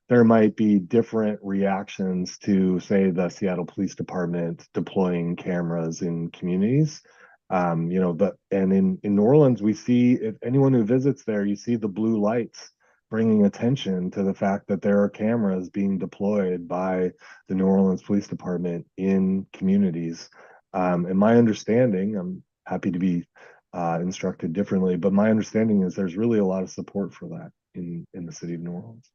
Speaker 2: There might be different reactions to, say, the Seattle Police Department deploying cameras in communities. And in New Orleans, we see, if anyone who visits there, you see the blue lights bringing attention to the fact that there are cameras being deployed by the New Orleans Police Department in communities. And my understanding, I'm happy to be instructed differently, but my understanding is there's really a lot of support for that in the city of New Orleans.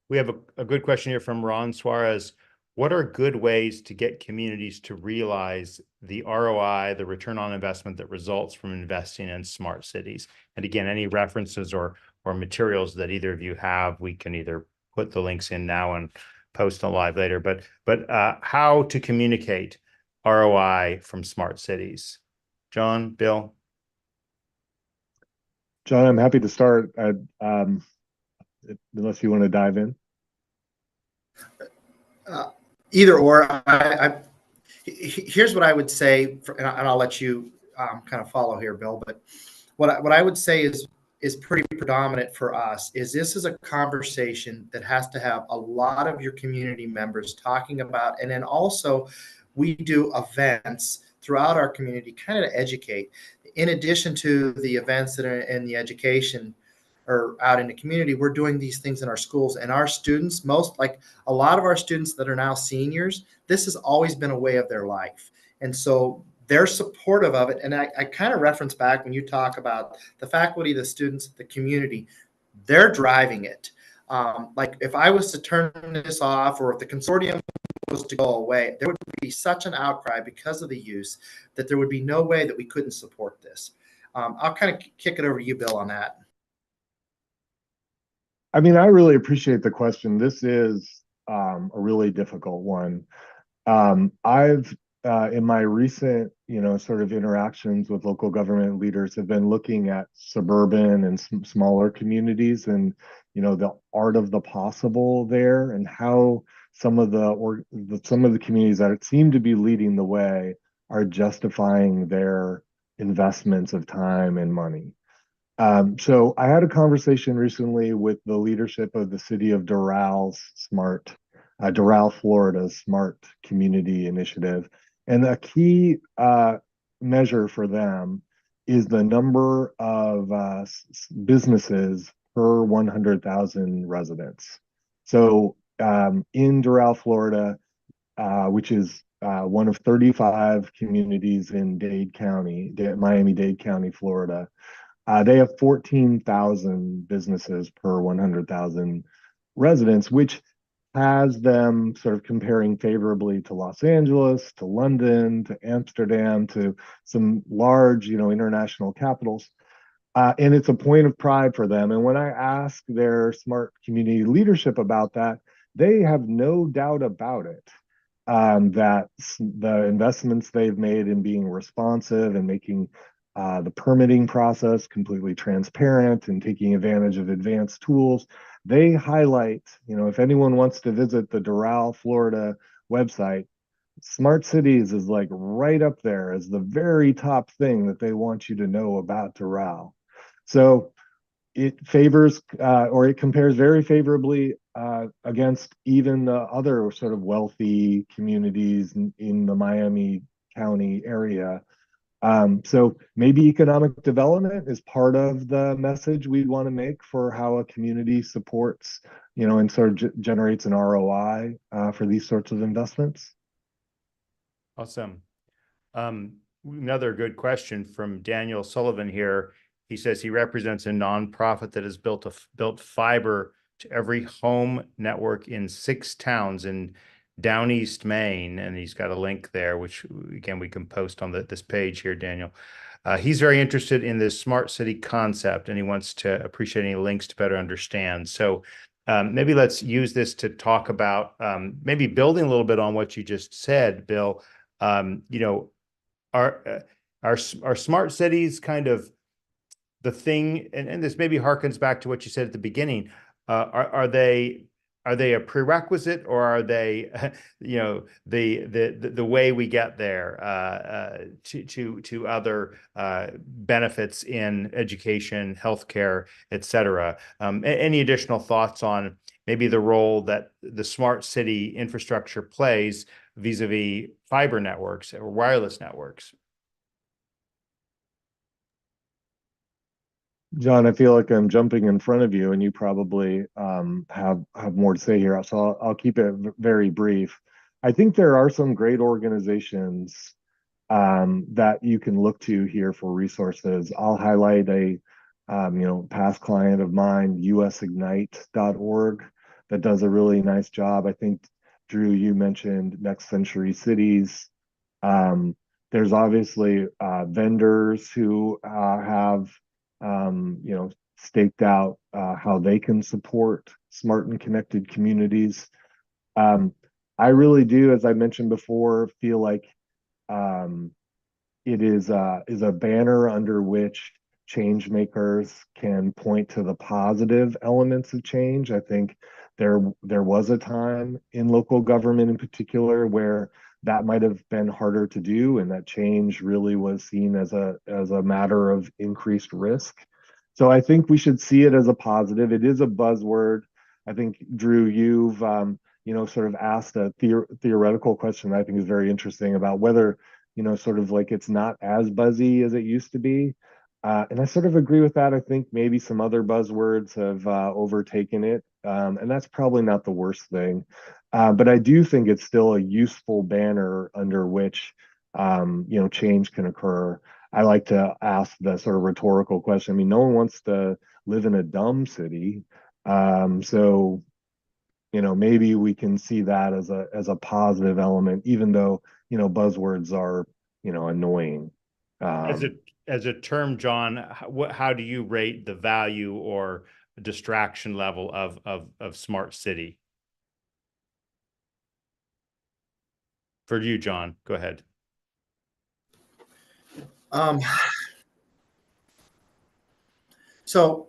Speaker 1: We have a good question here from Ron Suarez. What are good ways to get communities to realize the ROI, the return on investment that results from investing in smart cities? And again, any references or materials that either of you have, we can either put the links in now and post on live later. But how to communicate ROI from smart cities? John, Bill?
Speaker 2: John, I'm happy to start, unless you want to dive in.
Speaker 3: Either or. Here's what I would say, and I'll let you kind of follow here, Bill. But what I would say is pretty predominant for us is this is a conversation that has to have a lot of your community members talking about, and then also we do events throughout our community kind of to educate. In addition to the events that are in the education or out in the community, we're doing these things in our schools, and our students, like a lot of our students that are now seniors, this has always been a way of their life. And so they're supportive of it. And I kind of reference back when you talk about the faculty, the students, the community, they're driving it. Like if I was to turn this off, or if the consortium was to go away, there would be such an outcry because of the use that there would be no way that we couldn't support this. I'll kind of kick it over to you, Bill, on that.
Speaker 2: I mean, I really appreciate the question. This is a really difficult one. I've in my recent, sort of interactions with local government leaders, have been looking at suburban and smaller communities, and the art of the possible there, and how some of the communities that seem to be leading the way are justifying their investments of time and money. So I had a conversation recently with the leadership of the city of Doral, Florida's Smart Community Initiative. And a key measure for them is the number of businesses per 100,000 residents. So in Doral, Florida, which is one of 35 communities in Miami-Dade County, Florida, they have 14,000 businesses per 100,000 residents, which has them sort of comparing favorably to Los Angeles, to London, to Amsterdam, to some large, international capitals. And it's a point of pride for them. And when I ask their smart community leadership about that, they have no doubt about it. That the investments they've made in being responsive and making the permitting process completely transparent and taking advantage of advanced tools. They highlight, if anyone wants to visit the Doral, Florida website, smart cities is like right up there as the very top thing that they want you to know about Doral. So it favors or it compares very favorably against even the other sort of wealthy communities in the Miami County area. So maybe economic development is part of the message we want to make for how a community supports, and sort of generates an ROI for these sorts of investments.
Speaker 1: Awesome. Another good question from Daniel Sullivan here. He says he represents a nonprofit that has built fiber to every home network in 6 towns in down East Maine, and he's got a link there, which again we can post on this page here, Daniel. He's very interested in this smart city concept, and he wants to appreciate any links to better understand. So maybe let's use this to talk about maybe building a little bit on what you just said, Bill. You know, are smart cities kind of the thing, and this maybe harkens back to what you said at the beginning. Are they a prerequisite, or are they, you know, the way we get there to other benefits in education, healthcare, et cetera? Any additional thoughts on maybe the role that the smart city infrastructure plays vis-a-vis fiber networks or wireless networks?
Speaker 2: John, I feel like I'm jumping in front of you, and you probably have more to say here. So I'll keep it very brief. I think there are some great organizations that you can look to here for resources. I'll highlight a past client of mine, usignite.org, that does a really nice job. I think, Drew, you mentioned Next Century Cities. Um, there's obviously vendors who have staked out how they can support smart and connected communities. Um, I really do, as I mentioned before, feel like um, it is a banner under which change makers can point to the positive elements of change. I think there was a time in local government in particular where that might have been harder to do, and that change really was seen as a matter of increased risk. So I think we should see it as a positive. It is a buzzword. I think, Drew, you've sort of asked a theoretical question that I think is very interesting about whether sort of like it's not as buzzy as it used to be. And I sort of agree with that. I think maybe some other buzzwords have overtaken it. And that's probably not the worst thing. But I do think it's still a useful banner under which, change can occur. I like to ask the sort of rhetorical question. I mean, no one wants to live in a dumb city. So maybe we can see that as a positive element, even though buzzwords are annoying.
Speaker 1: As a
Speaker 2: um
Speaker 1: as a term, John, how do you rate the value or distraction level of smart city for you, John? Go ahead.
Speaker 3: Um, so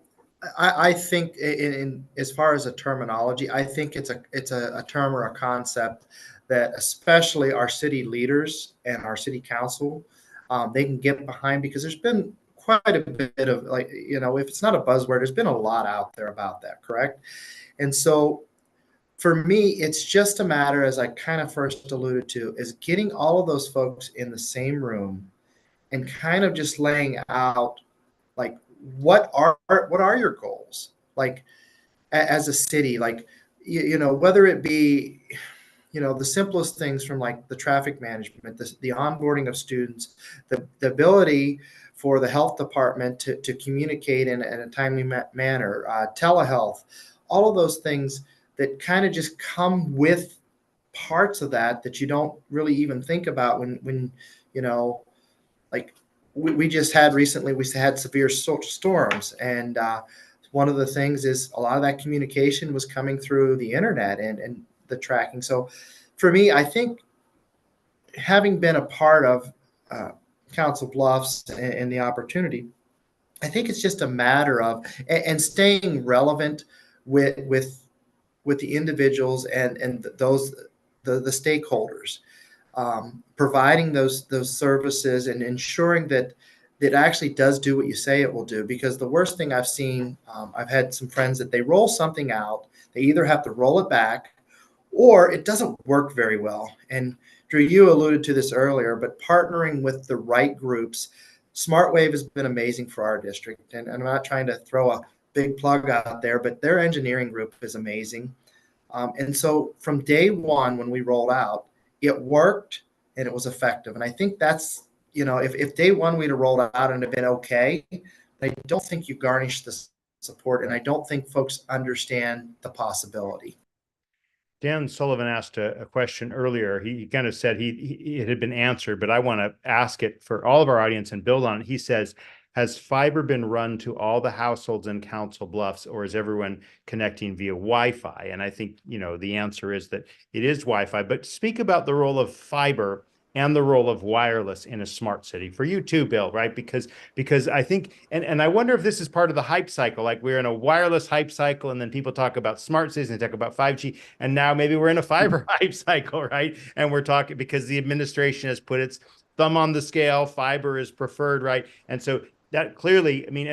Speaker 3: I think in as far as a terminology, I think it's a term or a concept that especially our city leaders and our city council, they can get behind, because there's been quite a bit of, like, if it's not a buzzword, there's been a lot out there about that, correct? And so for me, it's just a matter, as I kind of first alluded to, is getting all of those folks in the same room and kind of just laying out, like, what are your goals, like, as a city, like, whether it be, the simplest things, from like the traffic management, the onboarding of students, the ability for the health department to communicate in a timely manner, telehealth, all of those things that kind of just come with parts of that you don't really even think about when you know like we just had recently, we had severe storms, and one of the things is a lot of that communication was coming through the internet and the tracking. So for me, I think, having been a part of uh, Council Bluffs and the opportunity, I think it's just a matter of and staying relevant with the individuals and those the stakeholders, providing those services and ensuring that it actually does do what you say it will do. Because the worst thing I've seen, I've had some friends that they roll something out, they either have to roll it back or it doesn't work very well. And Drew, you alluded to this earlier, but partnering with the right groups, SmartWave has been amazing for our district. And I'm not trying to throw a big plug out there, but their engineering group is amazing. And so from day one, when we rolled out, it worked and it was effective. And I think that's, if day one we'd have rolled out and it been okay, I don't think you garnish the support. And I don't think folks understand the possibility.
Speaker 1: Dan Sullivan asked a question earlier. He kind of said it had been answered, but I want to ask it for all of our audience and build on it. He says, has fiber been run to all the households in Council Bluffs, or is everyone connecting via Wi-Fi? And I think, the answer is that it is Wi-Fi, but speak about the role of fiber and the role of wireless in a smart city for you too, Bill, right? Because I think, and I wonder if this is part of the hype cycle, like we're in a wireless hype cycle, and then people talk about smart cities and they talk about 5G, and now maybe we're in a fiber hype cycle, right? And we're talking because the administration has put its thumb on the scale, fiber is preferred, right? And so that clearly, I mean,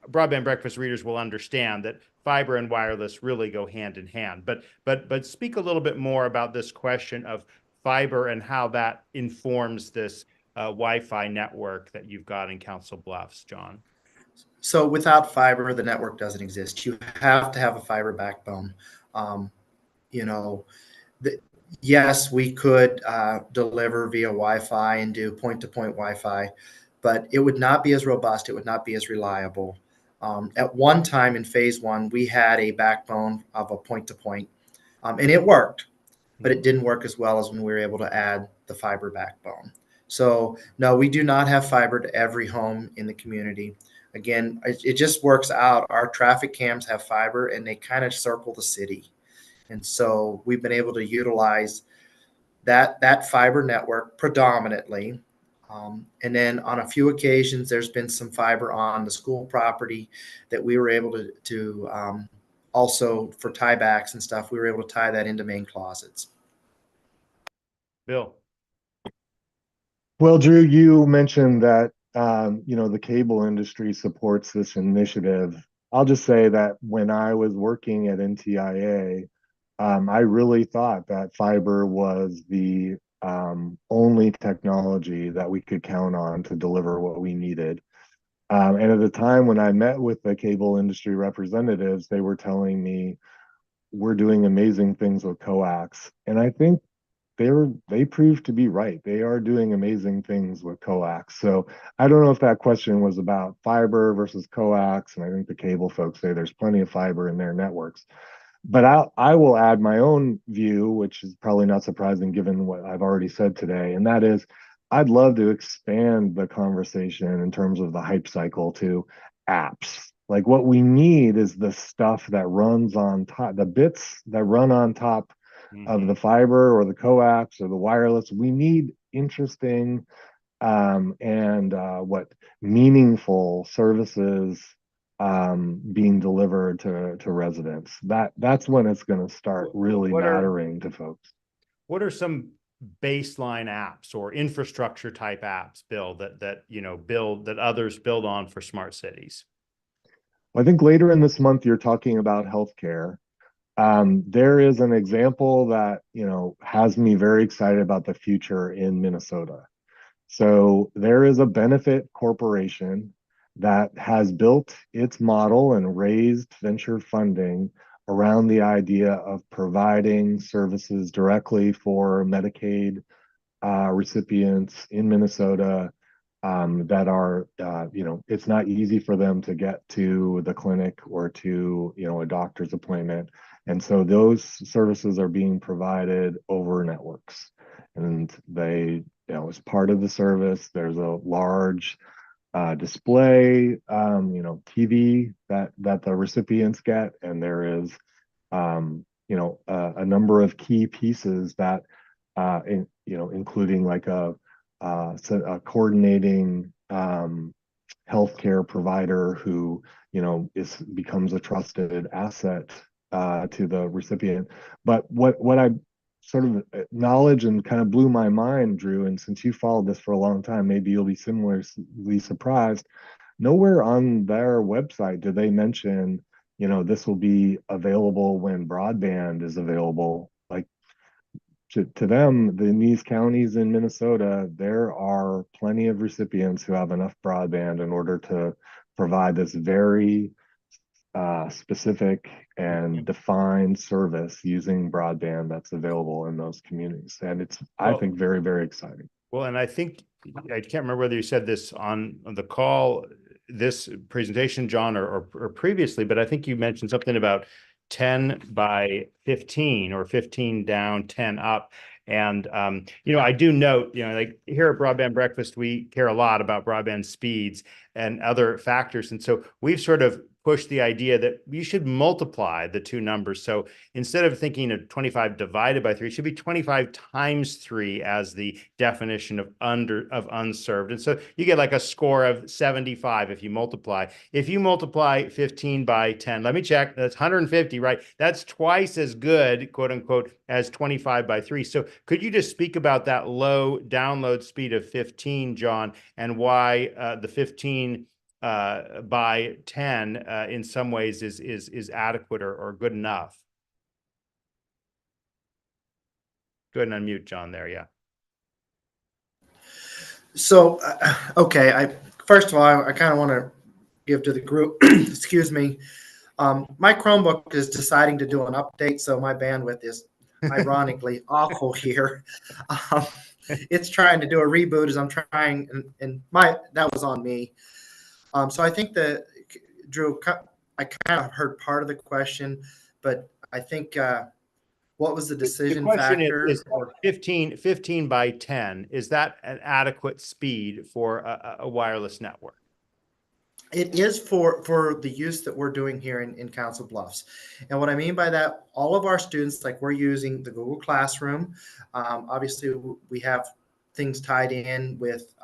Speaker 1: broadband breakfast readers will understand that fiber and wireless really go hand in hand. But speak a little bit more about this question of fiber and how that informs this Wi-Fi network that you've got in Council Bluffs, John.
Speaker 3: So without fiber, the network doesn't exist. You have to have a fiber backbone. You know, yes, we could deliver via Wi-Fi and do point-to-point Wi-Fi, but it would not be as robust. It would not be as reliable. At one time in phase one, we had a backbone of a point-to-point, and it worked, but it didn't work as well as when we were able to add the fiber backbone. So no, we do not have fiber to every home in the community. Again, it just works out. Our traffic cams have fiber and they kind of circle the city. And so we've been able to utilize that fiber network predominantly. And then on a few occasions, there's been some fiber on the school property that we were able to also for tiebacks and stuff, we were able to tie that into main closets.
Speaker 1: Bill.
Speaker 2: Well, Drew, you mentioned that the cable industry supports this initiative. I'll just say that when I was working at NTIA, I really thought that fiber was the only technology that we could count on to deliver what we needed. And at the time when I met with the cable industry representatives, they were telling me we're doing amazing things with coax. And I think they proved to be right. They are doing amazing things with coax. So I don't know if that question was about fiber versus coax, and I think the cable folks say there's plenty of fiber in their networks. But I will add my own view, which is probably not surprising given what I've already said today, and that is I'd love to expand the conversation in terms of the hype cycle to apps. Like what we need is the stuff that runs on top, the bits that run on top of the fiber or the coax or the wireless. We need interesting and meaningful services being delivered to residents. That's when it's going to start really mattering to folks.
Speaker 1: What are some baseline apps or infrastructure type apps, Bill, that others build on for smart cities?
Speaker 2: Well, I think later in this month you're talking about healthcare. There is an example that has me very excited about the future in Minnesota. So there is a benefit corporation that has built its model and raised venture funding around the idea of providing services directly for Medicaid recipients in Minnesota that are, it's not easy for them to get to the clinic or to, a doctor's appointment. And so those services are being provided over networks. And they, as part of the service, there's a large display, TV that the recipients get. And there is, a number of key pieces that, including like a coordinating healthcare provider who becomes a trusted asset to the recipient. But what I sort of acknowledge and kind of blew my mind, Drew, and since you followed this for a long time, maybe you'll be similarly surprised. Nowhere on their website do they mention this will be available when broadband is available. Like to them, in these counties in Minnesota, there are plenty of recipients who have enough broadband in order to provide this very specific and defined service using broadband that's available in those communities. And it's, I think, very, very exciting.
Speaker 1: Well, and I think, I can't remember whether you said this on the call, this presentation, John, or previously, but I think you mentioned something about 10 by 15 or 15 down, 10 up. And, I do note, like here at Broadband Breakfast, we care a lot about broadband speeds and other factors. And so we've sort of pushed the idea that you should multiply the two numbers. So instead of thinking of 25 divided by 3, it should be 25 times 3 as the definition of unserved. And so you get like a score of 75 if you multiply. If you multiply 15 by 10, let me check, that's 150, right? That's twice as good, quote unquote, as 25 by 3. So could you just speak about that low download speed of 15, John, and why the 15 by 10 in some ways is adequate or good enough? Go ahead and unmute John there. Yeah.
Speaker 3: So, okay. First of all, I kind of want to give to the group, excuse me. My Chromebook is deciding to do an update, so my bandwidth is ironically awful here. It's trying to do a reboot as I'm trying, and that was on me. So I think that, Drew, I kind of heard part of the question, but I think what was the decision
Speaker 1: the question
Speaker 3: factor?
Speaker 1: Is 15 by 10, is that an adequate speed for a wireless network?
Speaker 3: It is for the use that we're doing here in Council Bluffs. And what I mean by that, all of our students, like we're using the Google Classroom. Obviously, we have things tied in with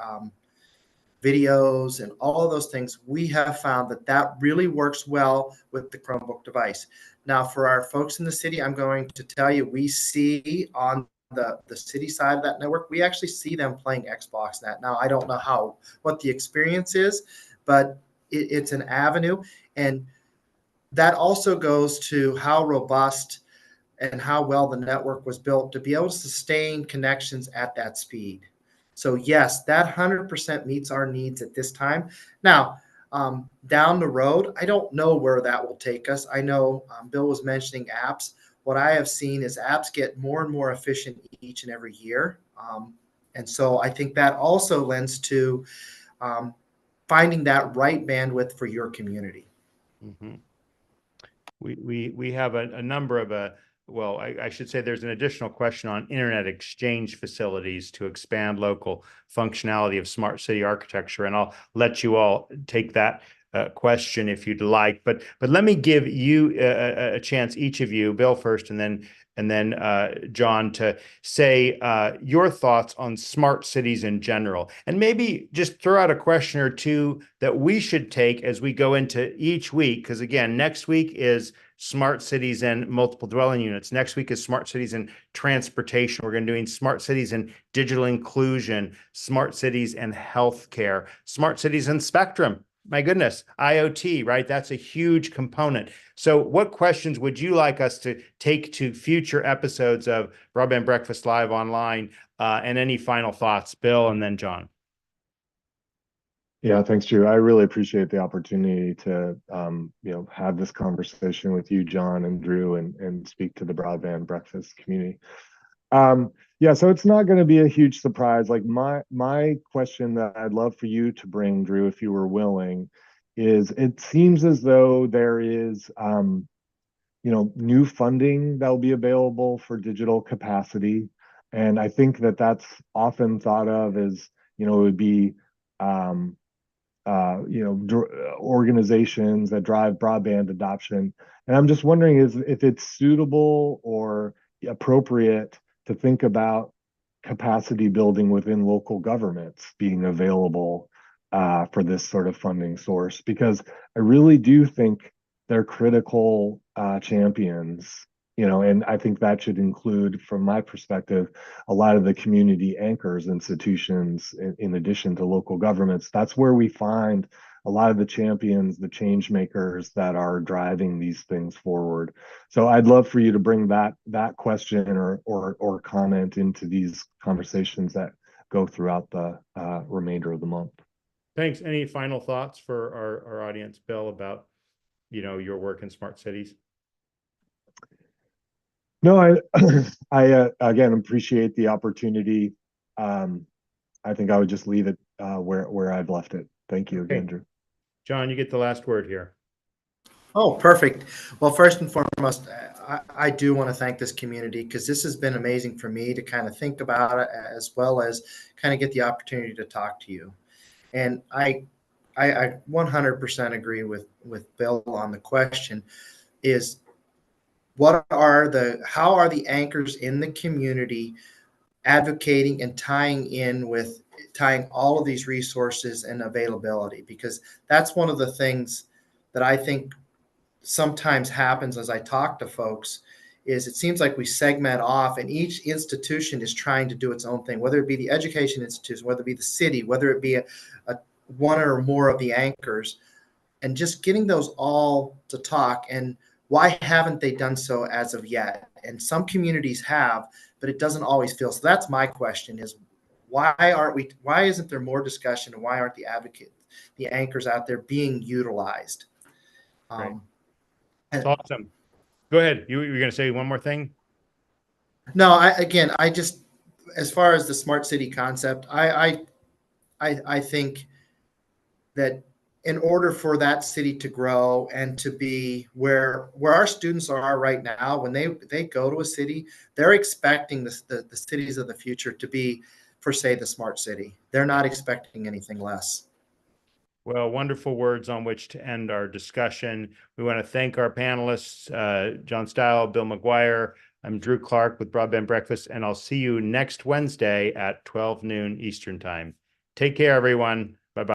Speaker 3: videos and all of those things. We have found that really works well with the Chromebook device. Now, for our folks in the city, I'm going to tell you, we see on the city side of that network, we actually see them playing Xbox Net. Now, I don't know what the experience is, but it's an avenue. And that also goes to how robust and how well the network was built to be able to sustain connections at that speed. So yes, that 100% meets our needs at this time. Now, down the road, I don't know where that will take us. I know Bill was mentioning apps. What I have seen is apps get more and more efficient each and every year. And so I think that also lends to finding that right bandwidth for your community.
Speaker 1: Mm-hmm. We have a number of well, I should say there's an additional question on internet exchange facilities to expand local functionality of smart city architecture, and I'll let you all take that question if you'd like. But let me give you a chance, each of you, Bill first, and then John, to say your thoughts on smart cities in general, and maybe just throw out a question or two that we should take as we go into each week. Because again, next week is smart cities and multiple dwelling units. Next week is smart cities and transportation. We're going to be doing smart cities and digital inclusion, smart cities and healthcare, smart cities and spectrum. My goodness, IoT, right? That's a huge component. So what questions would you like us to take to future episodes of Broadband Breakfast Live online? And any final thoughts, Bill, and then John?
Speaker 2: Yeah, thanks, Drew. I really appreciate the opportunity to, have this conversation with you, John and Drew, and speak to the Broadband Breakfast community. Yeah, so it's not going to be a huge surprise. Like my question that I'd love for you to bring, Drew, if you were willing, is it seems as though there is, new funding that will be available for digital capacity, and I think that that's often thought of as, it would be, organizations that drive broadband adoption. And I'm just wondering if it's suitable or appropriate to think about capacity building within local governments being available for this sort of funding source, because I really do think they're critical champions, and I think that should include, from my perspective, a lot of the community anchors institutions in addition to local governments. That's where we find a lot of the champions, the change makers that are driving these things forward. So I'd love for you to bring that question or comment into these conversations that go throughout the remainder of the month.
Speaker 1: Thanks. Any final thoughts for our audience, Bill, about your work in smart cities?
Speaker 2: No, I again appreciate the opportunity. I think I would just leave it where I've left it. Thank you again, Drew.
Speaker 1: John, you get the last word here.
Speaker 3: Oh, perfect. Well, first and foremost, foremost, I do want to thank this community because this has been amazing for me to kind of think about it as well as kind of get the opportunity to talk to you. And I 100% agree with Bill on the question is how are the anchors in the community advocating and tying all of these resources and availability, because that's one of the things that I think sometimes happens as I talk to folks is it seems like we segment off and each institution is trying to do its own thing, whether it be the education institution, whether it be the city, whether it be a one or more of the anchors, and just getting those all to talk. And why haven't they done so as of yet? And some communities have, but it doesn't always feel so. That's my question: is why isn't there more discussion, and why aren't the anchors out there being utilized?
Speaker 1: Right.
Speaker 3: That's
Speaker 1: awesome. Go ahead. You were going to say one more thing?
Speaker 3: No, I just, as far as the smart city concept, I think that in order for that city to grow and to be where our students are right now, when they go to a city, they're expecting the cities of the future to be, for say, the smart city. They're not expecting anything less.
Speaker 1: Well, wonderful words on which to end our discussion. We want to thank our panelists, John Stile, Bill McGuire. I'm Drew Clark with Broadband Breakfast, and I'll see you next Wednesday at 12 noon Eastern Time. Take care, everyone.